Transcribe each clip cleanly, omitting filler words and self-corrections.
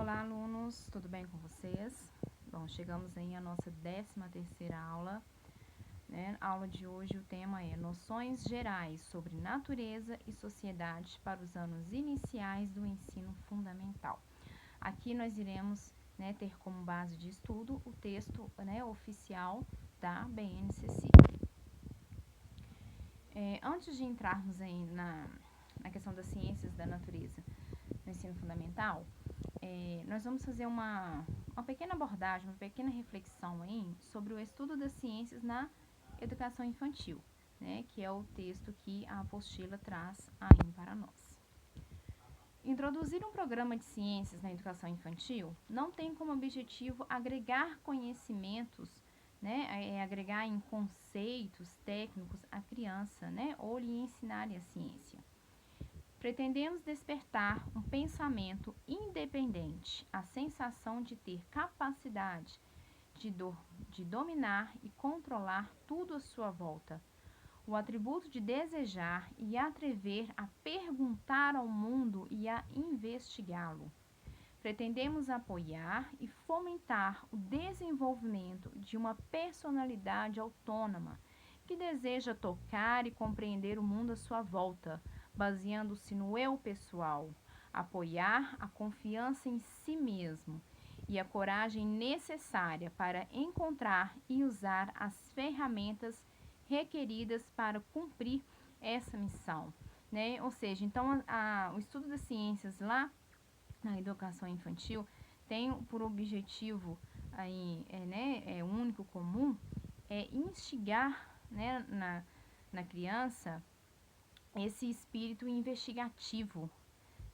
Olá, alunos, tudo bem com vocês? Bom, chegamos aí à nossa 13ª aula, né? A aula de hoje, o tema é Noções Gerais sobre Natureza e Sociedade para os anos iniciais do ensino fundamental. Aqui nós iremos, né, ter como base de estudo o texto, né, oficial da BNCC. Antes de entrarmos aí na questão das ciências da natureza no ensino fundamental, nós vamos fazer uma pequena abordagem, uma pequena reflexão aí sobre o estudo das ciências na educação infantil, né, que é o texto que a apostila traz aí para nós. Introduzir um programa de ciências na educação infantil não tem como objetivo agregar conhecimentos, né, agregar em conceitos técnicos à criança, né, ou lhe ensinar a ciência. Pretendemos despertar um pensamento independente, a sensação de ter capacidade de dominar e controlar tudo à sua volta, o atributo de desejar e atrever a perguntar ao mundo e a investigá-lo. Pretendemos apoiar e fomentar o desenvolvimento de uma personalidade autônoma que deseja tocar e compreender o mundo à sua volta, baseando-se no eu pessoal, apoiar a confiança em si mesmo e a coragem necessária para encontrar e usar as ferramentas requeridas para cumprir essa missão, né? Ou seja, então o estudo das ciências lá na educação infantil tem por objetivo aí, único, comum, instigar, né, na criança esse espírito investigativo,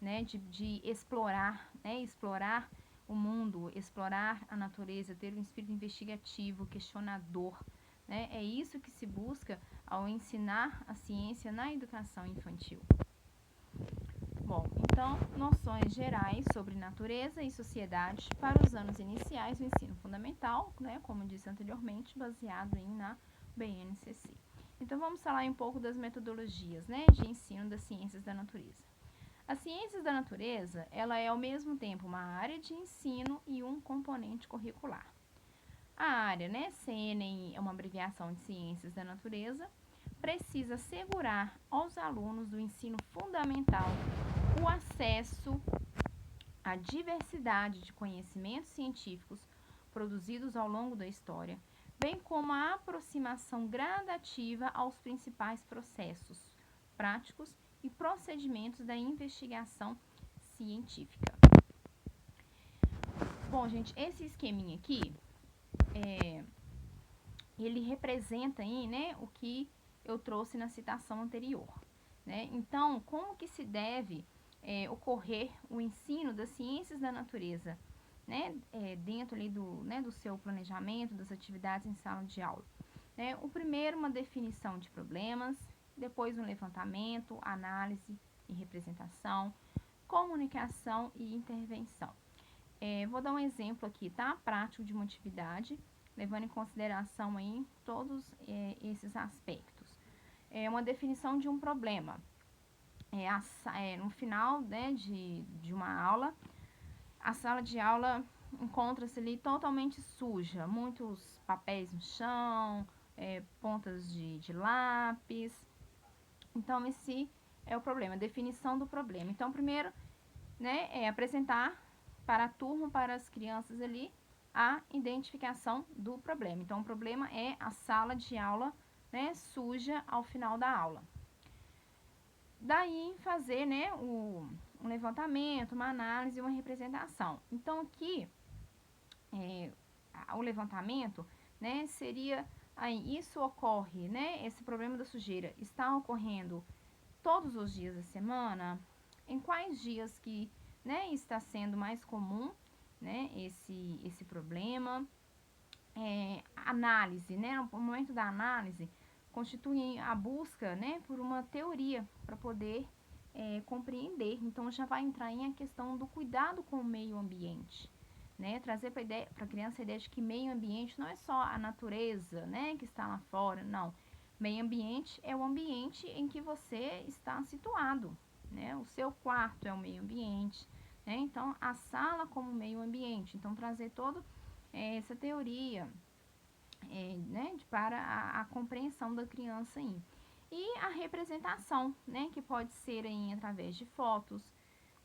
né, de explorar, né, explorar o mundo, explorar a natureza, ter um espírito investigativo, questionador, né? É isso que se busca ao ensinar a ciência na educação infantil. Bom, então, noções gerais sobre natureza e sociedade para os anos iniciais do ensino fundamental, né, como disse anteriormente, baseado na BNCC. Então, vamos falar um pouco das metodologias, né, de ensino das ciências da natureza. As ciências da natureza, ela é ao mesmo tempo uma área de ensino e um componente curricular. A área, né, CNI é uma abreviação de ciências da natureza, precisa assegurar aos alunos do ensino fundamental o acesso à diversidade de conhecimentos científicos produzidos ao longo da história, bem como a aproximação gradativa aos principais processos práticos e procedimentos da investigação científica. Bom, gente, esse esqueminha aqui, ele representa aí, né, o que eu trouxe na citação anterior, né? Então, como que se deve ocorrer o ensino das ciências da natureza, né, dentro ali do seu planejamento, das atividades em sala de aula? O primeiro, uma definição de problemas, depois um levantamento, análise e representação, comunicação e intervenção. Vou dar um exemplo aqui, tá? Prático de uma atividade, levando em consideração aí todos esses aspectos. Uma definição de um problema. No final, né, de uma aula, a sala de aula encontra-se ali totalmente suja, muitos papéis no chão, pontas de lápis. Então, esse é o problema, a definição do problema. Então, primeiro, né, apresentar para a turma, para as crianças ali, a identificação do problema. Então, o problema é a sala de aula, né, suja ao final da aula. Daí, fazer, né, um levantamento, uma análise e uma representação. Então, aqui, o levantamento, né, seria, aí, isso ocorre, né, esse problema da sujeira está ocorrendo todos os dias da semana? Em quais dias que, né, está sendo mais comum, né, esse problema? Análise, né, o momento da análise constitui a busca, né, por uma teoria para poder compreender. Então, já vai entrar em a questão do cuidado com o meio ambiente, né, trazer para a criança a ideia de que meio ambiente não é só a natureza, né, que está lá fora, não. Meio ambiente é o ambiente em que você está situado, né, o seu quarto é o meio ambiente, né? Então, a sala como meio ambiente. Então, trazer toda essa teoria né, para a compreensão da criança aí. E a representação, né, que pode ser aí através de fotos,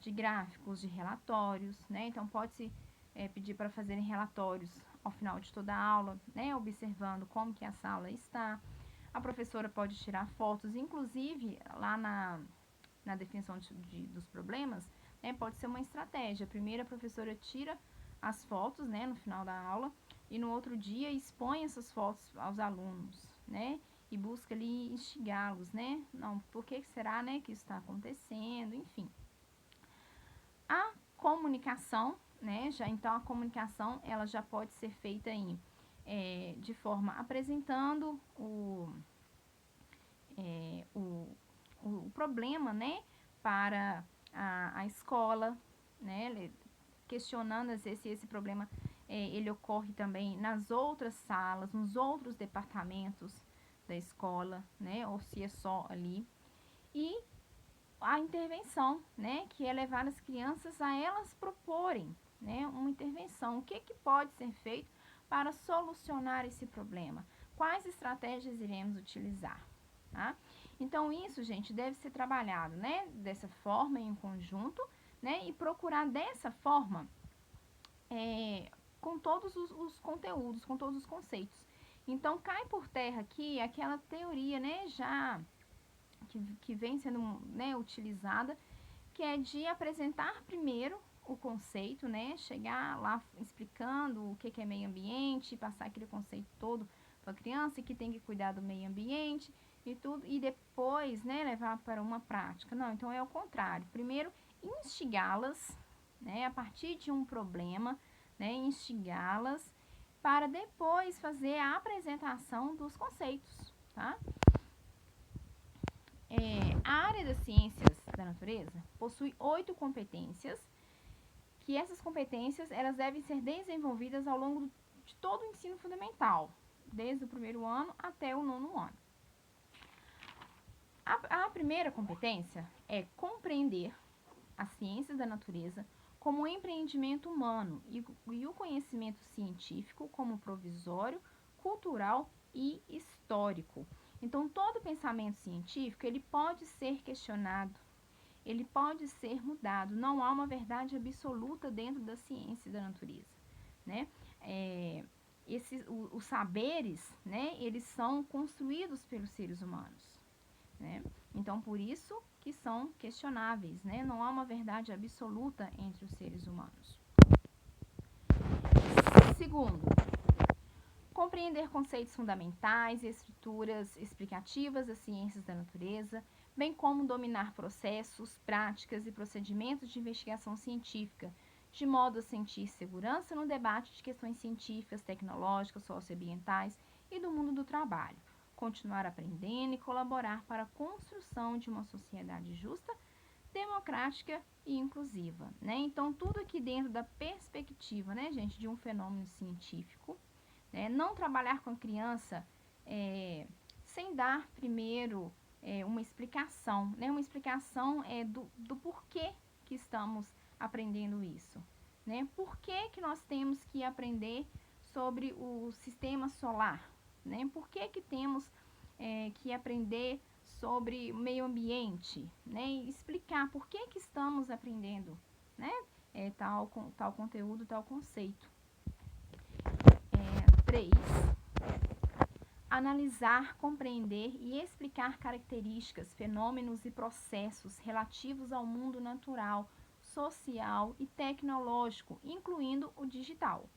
de gráficos, de relatórios, né? Então, pode-se pedir para fazerem relatórios ao final de toda a aula, né, observando como que a sala está. A professora pode tirar fotos, inclusive lá na definição dos problemas, né, pode ser uma estratégia. Primeiro a professora tira as fotos, né, no final da aula, e no outro dia expõe essas fotos aos alunos, né, e busca ali instigá-los, né, não, por que será, né, que isso está acontecendo, enfim. A comunicação, né, então a comunicação, ela já pode ser feita aí, de forma apresentando o problema, né, para a escola, né, questionando se esse problema ele ocorre também nas outras salas, nos outros departamentos da escola, né, ou se é só ali. E a intervenção, né, que é levar as crianças a elas proporem, né, uma intervenção. O que pode ser feito para solucionar esse problema? Quais estratégias iremos utilizar? Tá? Então, isso, gente, deve ser trabalhado, né, dessa forma, em conjunto, né, e procurar dessa forma, com todos os conteúdos, com todos os conceitos. Então, cai por terra aqui aquela teoria, né, já que vem sendo, né, utilizada, que é de apresentar primeiro o conceito, né, chegar lá explicando o que é meio ambiente, passar aquele conceito todo para a criança, que tem que cuidar do meio ambiente e tudo, e depois, né, levar para uma prática. Não, então é o contrário. Primeiro, instigá-las, né, a partir de um problema, né, instigá-las para depois fazer a apresentação dos conceitos, tá? A área das ciências da natureza possui 8 competências, que essas competências elas devem ser desenvolvidas ao longo de todo o ensino fundamental, desde o primeiro ano até o 9º ano. A primeira competência é compreender as ciências da natureza como um empreendimento humano e o conhecimento científico como provisório, cultural e histórico. Então, todo pensamento científico ele pode ser questionado, ele pode ser mudado. Não há uma verdade absoluta dentro da ciência da natureza, né? Os saberes, né? Eles são construídos pelos seres humanos, né? Então, por isso que são questionáveis, né? Não há uma verdade absoluta entre os seres humanos. Segundo, compreender conceitos fundamentais e estruturas explicativas das ciências da natureza, bem como dominar processos, práticas e procedimentos de investigação científica, de modo a sentir segurança no debate de questões científicas, tecnológicas, socioambientais e do mundo do trabalho. Continuar aprendendo e colaborar para a construção de uma sociedade justa, democrática e inclusiva, né? Então, tudo aqui dentro da perspectiva, né, gente, de um fenômeno científico, né? Não trabalhar com a criança sem dar primeiro uma explicação, né? Uma explicação do porquê que estamos aprendendo isso, né? Por que nós temos que aprender sobre o sistema solar, né? Por que temos que aprender sobre o meio ambiente, né? E explicar por que estamos aprendendo, né? Tal conteúdo, tal conceito. 3. Analisar, compreender e explicar características, fenômenos e processos relativos ao mundo natural, social e tecnológico, incluindo o digital,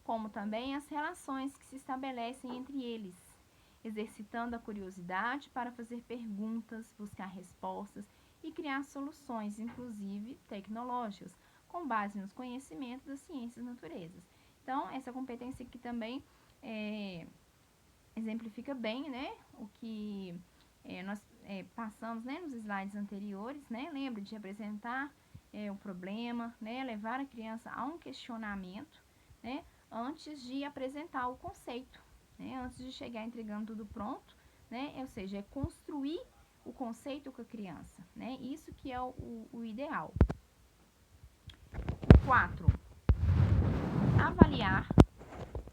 como também as relações que se estabelecem entre eles, exercitando a curiosidade para fazer perguntas, buscar respostas e criar soluções, inclusive tecnológicas, com base nos conhecimentos das ciências naturezas. Então, essa competência aqui também exemplifica bem, né, o que nós passamos, né, nos slides anteriores, né, lembra de apresentar o problema, né, levar a criança a um questionamento, né, antes de apresentar o conceito, né, antes de chegar entregando tudo pronto, né, ou seja, é construir o conceito com a criança, né, isso que é o ideal. 4. Avaliar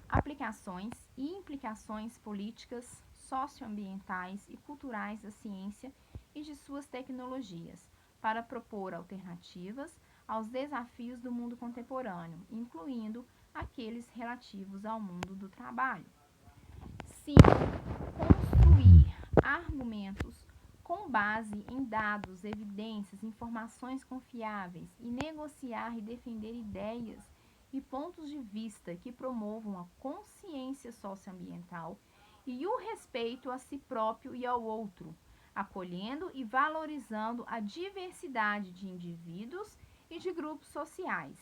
aplicações e implicações políticas, socioambientais e culturais da ciência e de suas tecnologias, para propor alternativas aos desafios do mundo contemporâneo, incluindo aqueles relativos ao mundo do trabalho. 5. Construir argumentos com base em dados, evidências, informações confiáveis e negociar e defender ideias e pontos de vista que promovam a consciência socioambiental e o respeito a si próprio e ao outro, acolhendo e valorizando a diversidade de indivíduos e de grupos sociais,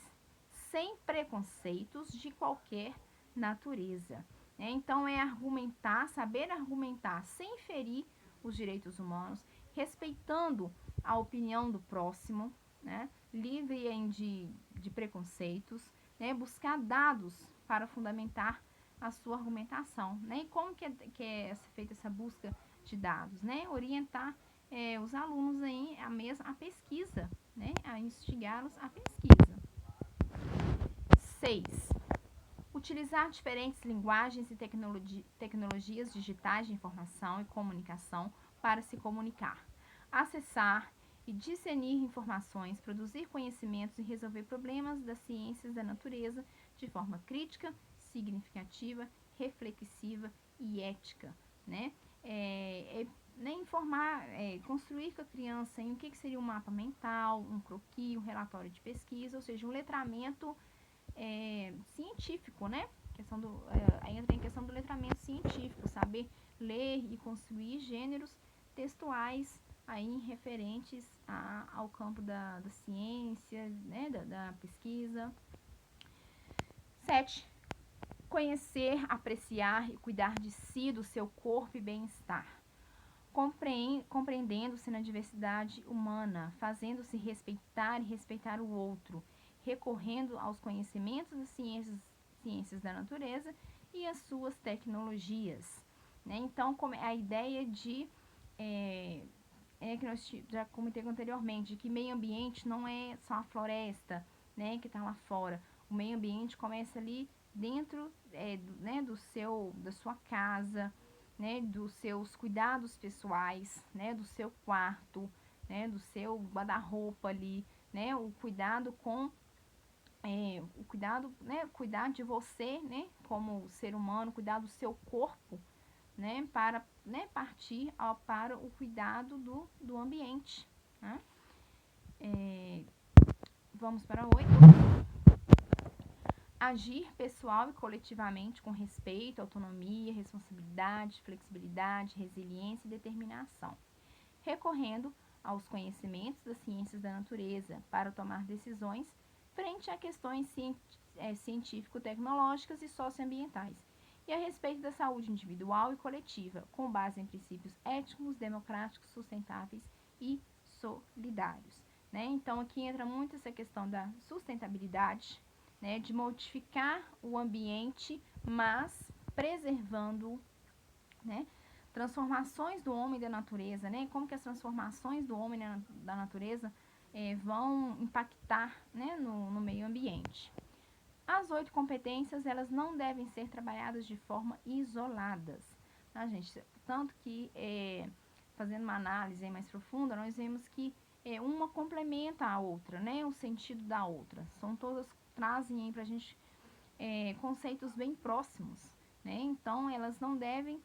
sem preconceitos de qualquer natureza. Então, é argumentar, saber argumentar sem ferir os direitos humanos, respeitando a opinião do próximo, né? Livre de preconceitos, né? Buscar dados para fundamentar a sua argumentação, né? E como que é feita essa busca de dados, né? Orientar os alunos aí a pesquisa, né? A instigá-los à pesquisa. 6. Utilizar diferentes linguagens e tecnologias digitais de informação e comunicação para se comunicar, acessar e discernir informações, produzir conhecimentos e resolver problemas das ciências da natureza de forma crítica, significativa, reflexiva e ética, né? Informar, construir com a criança em o que seria um mapa mental, um croquis, um relatório de pesquisa, ou seja, um letramento científico, né? Entra em questão do letramento científico, saber ler e construir gêneros textuais aí referentes ao campo da ciência, né? Da pesquisa. 7. Conhecer, apreciar e cuidar de si, do seu corpo e bem-estar. Compreendendo-se na diversidade humana, fazendo-se respeitar e respeitar o outro, recorrendo aos conhecimentos das ciências da natureza e as suas tecnologias, né? Então, a ideia de que nós já comentei anteriormente, de que meio ambiente não é só a floresta, né, que está lá fora. O meio ambiente começa ali dentro né, da sua casa, né, dos seus cuidados pessoais, né, do seu quarto, né, do seu guarda-roupa ali, né, o cuidado com o cuidado, né, cuidar de você, né, como ser humano, cuidar do seu corpo, né, para, né, partir para o cuidado do ambiente, né? Vamos para 8. Agir pessoal e coletivamente com respeito, autonomia, responsabilidade, flexibilidade, resiliência e determinação, recorrendo aos conhecimentos das ciências da natureza para tomar decisões frente a questões científico-tecnológicas e socioambientais, e a respeito da saúde individual e coletiva, com base em princípios éticos, democráticos, sustentáveis e solidários, né? Então, aqui entra muito essa questão da sustentabilidade, né, de modificar o ambiente, mas preservando, né, transformações do homem e da natureza, né? Como que as transformações do homem e da natureza vão impactar, né, no meio ambiente. As 8 competências, elas não devem ser trabalhadas de forma isoladas, tá, gente? Tanto que, fazendo uma análise mais profunda, nós vemos que uma complementa a outra, né? O sentido da outra. Todas trazem aí pra gente conceitos bem próximos, né? Então, elas não devem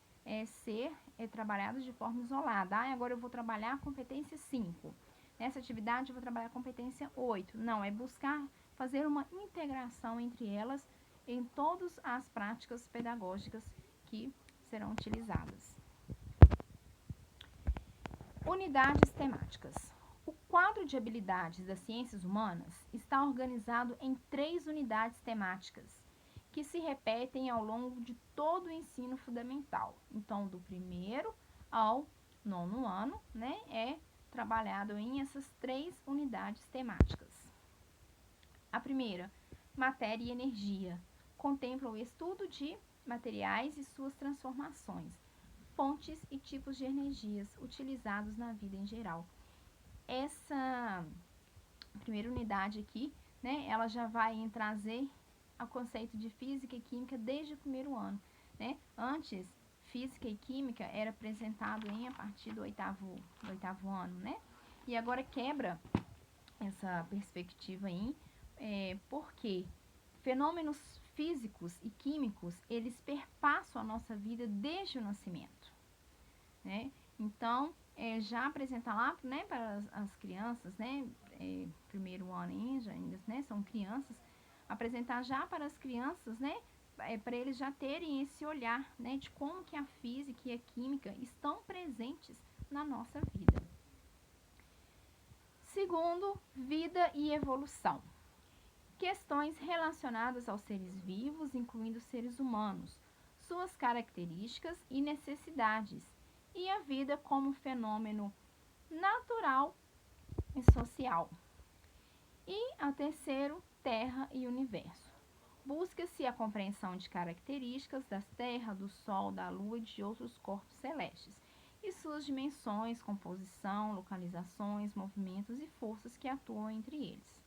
ser trabalhadas de forma isolada. Agora eu vou trabalhar a competência 5. Nessa atividade eu vou trabalhar a competência 8. Não, é buscar fazer uma integração entre elas em todas as práticas pedagógicas que serão utilizadas. Unidades temáticas. O quadro de habilidades das ciências humanas está organizado em 3 unidades temáticas, que se repetem ao longo de todo o ensino fundamental. Então, do 1º ao 9º ano, né, é trabalhado em essas 3 unidades temáticas. A primeira, matéria e energia, contempla o estudo de materiais e suas transformações, fontes e tipos de energias utilizados na vida em geral. Essa primeira unidade aqui né, ela já vai trazer o conceito de física e química desde o primeiro ano, né? Antes, física e química era apresentado a partir do oitavo ano, né? E agora quebra essa perspectiva aí, porque fenômenos físicos e químicos, eles perpassam a nossa vida desde o nascimento, né? Então, já apresentar lá, né, para as crianças, né, primeiro ano ainda, né, são crianças, apresentar já para as crianças, né, para eles já terem esse olhar, né, de como que a física e a química estão presentes na nossa vida. Segundo, vida e evolução. Questões relacionadas aos seres vivos, incluindo seres humanos, suas características e necessidades, e a vida como fenômeno natural e social. E a terceiro, Terra e Universo. Busca-se a compreensão de características das Terra, do Sol, da Lua e de outros corpos celestes, e suas dimensões, composição, localizações, movimentos e forças que atuam entre eles.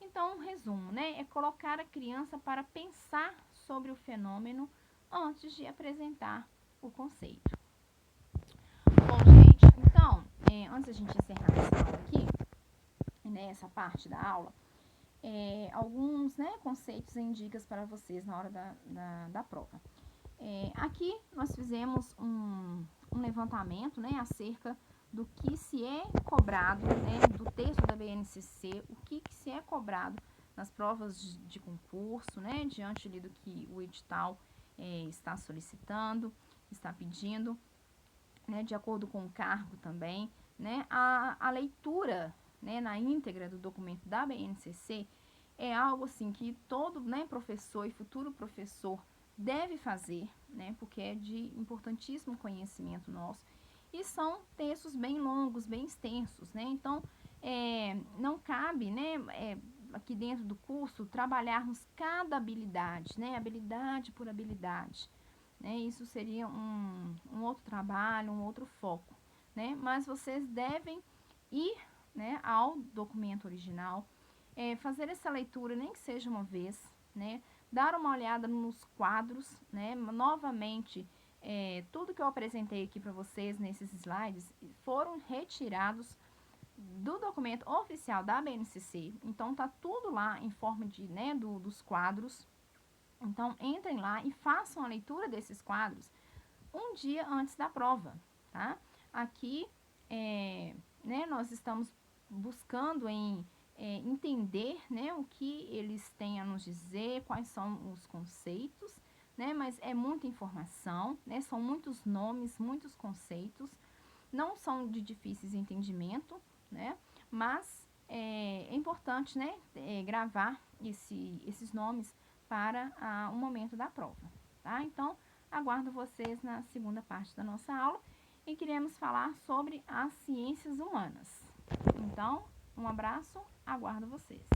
Então, um resumo, né, é colocar a criança para pensar sobre o fenômeno antes de apresentar o conceito. Bom, gente, então, antes da gente encerrar essa aula aqui, né, essa parte da aula, alguns, né, conceitos e dicas para vocês na hora da prova. Aqui nós fizemos um levantamento, né, acerca do que se é cobrado, né, do texto da BNCC, o que se é cobrado nas provas de concurso, né, diante ali do que o edital está solicitando, está pedindo, né, de acordo com o cargo também, né, a leitura, né, na íntegra do documento da BNCC é algo assim que todo, né, professor e futuro professor deve fazer, né, porque é de importantíssimo conhecimento nosso, e são textos bem longos, bem extensos, né, então não cabe, né, aqui dentro do curso, trabalharmos cada habilidade, né, habilidade por habilidade, né, isso seria um outro trabalho, um outro foco, né, mas vocês devem ir, né, ao documento original, fazer essa leitura, nem que seja uma vez, né, dar uma olhada nos quadros, né, novamente, tudo que eu apresentei aqui para vocês nesses slides foram retirados do documento oficial da BNCC, então tá tudo lá em forma de, né, dos quadros. Então entrem lá e façam a leitura desses quadros um dia antes da prova, tá? Aqui, né, nós estamos buscando entender, né, o que eles têm a nos dizer, quais são os conceitos, né, mas é muita informação, né, são muitos nomes, muitos conceitos, não são de difíceis entendimento, né, mas é importante, né, gravar esses nomes para o momento da prova, tá? Então, aguardo vocês na segunda parte da nossa aula e queremos falar sobre as ciências humanas. Então, um abraço, aguardo vocês.